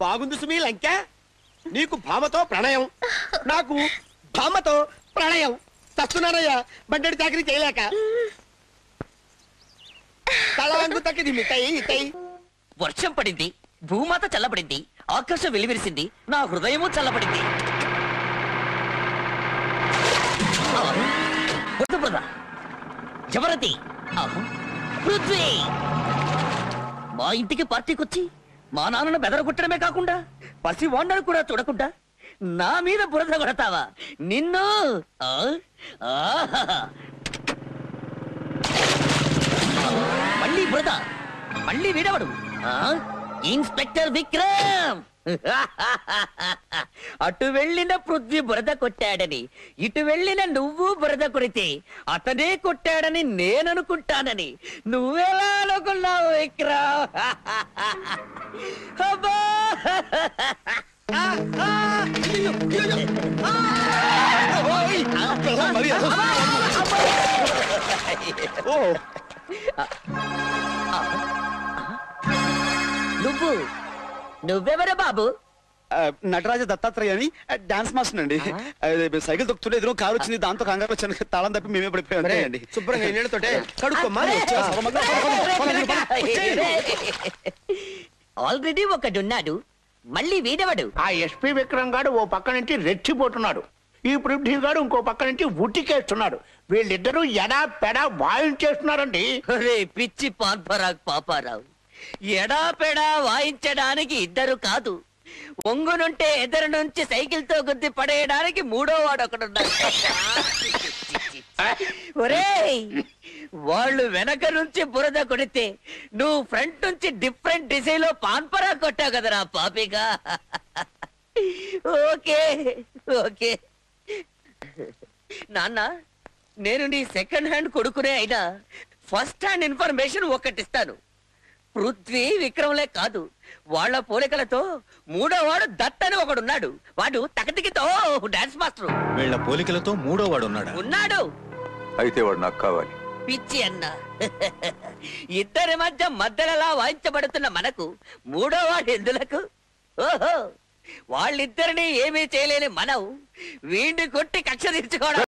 బాగుంది సుమీ లంక. నీకు భామతో ప్రణయం, నాకు భామతో ప్రణయం. తస్తున్నానయ్యా బండెడి చాకరీ చేయలేక. తలవంగు తక్కిది మిఠాయి ఇటై. వర్షం పడింది, భూమాత చల్లబడింది, ఆకాశం వెలివిరిసింది, నా హృదయము చల్లబడింది. జవరతి, పృథ్వీ, మా ఇంటికి పార్టీకొచ్చి మా నాన్నను బెదరగొట్టడమే కాకుండా పసి వాండను కూడా చూడకుండా నా మీద బురద కొడతావా? నిన్ను మళ్ళీ బురద, మళ్ళీ వీడవడు. ఇన్స్పెక్టర్ విక్రమ్. అటు వెళ్ళిన పృథ్వీ బురద కొట్టాడని, ఇటు వెళ్ళిన నువ్వు బురద కొడితే అతనే కొట్టాడని నేననుకుంటానని నువ్వెలా అనుకున్నావు విక్రమ్? నువ్వెవరు బాబు? నటరాజ దత్తాత్రేయ అని డాన్స్ మాస్టర్ అండి. సైకిల్ తొక్కుతుంటే ఎదురు కారు వచ్చింది, దాంతో కంగారు వచ్చాను, తాళం తప్పి మేమే పడిపోయామండి. శుభ్రంగా నీళ్ళతోటే కడుక్కోమ్మా. ఆల్రెడీ ఒకడున్నాడు, మళ్ళీ వీడవడు. ఆ ఎస్పీ విక్రమ్ గాడు ఓ పక్క నుంచి రెచ్చిపోతున్నాడు, ఈ పృథ్వీ గాడు ఇంకో పక్క నుంచి ఉట్టికేస్తున్నాడు. వీళ్ళిద్దరూ ఎడా పెడా వాయించేస్తున్నారండి. పిచ్చి పాన్పరాగ్ పాపారావు, ఎడాపెడా వాయించడానికి ఇద్దరు కాదు, ఒంగునుంటే ఎదురు నుంచి సైకిల్ తో గుద్ది పడేయడానికి మూడో వాడు ఒకడున్నాడు. ఒరేయ్, వాళ్ళు వెనక నుంచి బురద కొడితే నువ్వు ఫ్రంట్ నుంచి డిఫరెంట్ డిజైన్ లో పాన్పరా కొట్టావు కదరా పాపిగా. ఓకే ఓకే నాన్న, నేను నీ సెకండ్ హ్యాండ్ కొడుకునే అయినా ఫస్ట్ హ్యాండ్ ఇన్ఫర్మేషన్ ఒకటిస్తాను. పృథ్వీ విక్రమ్లే కాదు, వాళ్ళ పోలికలతో మూడో వాడు దత్ అని ఒకడున్నాడు. వాడు తకతికితో డాన్స్ మాస్టర్. వీళ్ళ పోలికలతో మూడో వాడు ఉన్నాడు. అయితే వాడు నాకు కావాలి. పిచ్చి అన్న, ఇద్దరి మధ్యలో వాయించబడుతున్న మనకు మూడో వాడు ఎందులకు? ఓహో, వాళ్ళిద్దరిని ఏమీ చేయలేని మనం వీడిని కొట్టి కక్ష తీర్చుకోవడం